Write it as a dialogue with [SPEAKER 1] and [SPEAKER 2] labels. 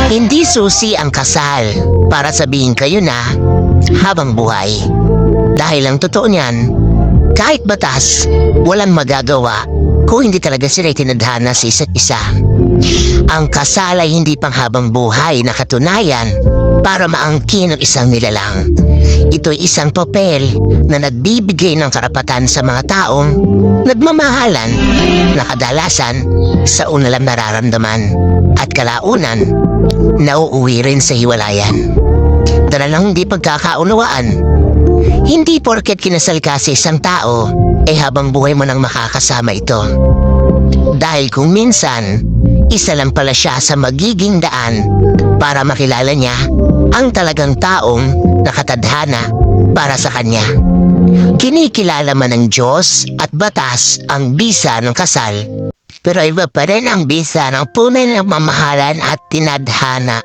[SPEAKER 1] Hindi susi ang kasal para sabihin kayo na habang buhay. Dahil ang totoo niyan, kahit batas, walang magagawa kung hindi talaga sila tinadhana sa isa't isa. Ang kasal ay hindi pang habang buhay na katunayan para maangkin ang isang nilalang. Ito'y isang papel na nagbibigay ng karapatan sa mga taong nagmamahalan na kadalasan sa unalang nararamdaman at kalaunan nauuwi rin sa hiwalayan. Dalalang hindi pagkakaunawaan. Hindi porket kinasal ka sa isang tao, habang buhay mo nang makakasama ito. Dahil kung minsan, isa lang pala siya sa magiging daan para makilala niya ang talagang taong nakatadhana para sa kanya. Kinikilala man ng Diyos at batas ang bisa ng kasal, pero iba pa rin ang bisa ng tunay na mamahalan at tinadhana.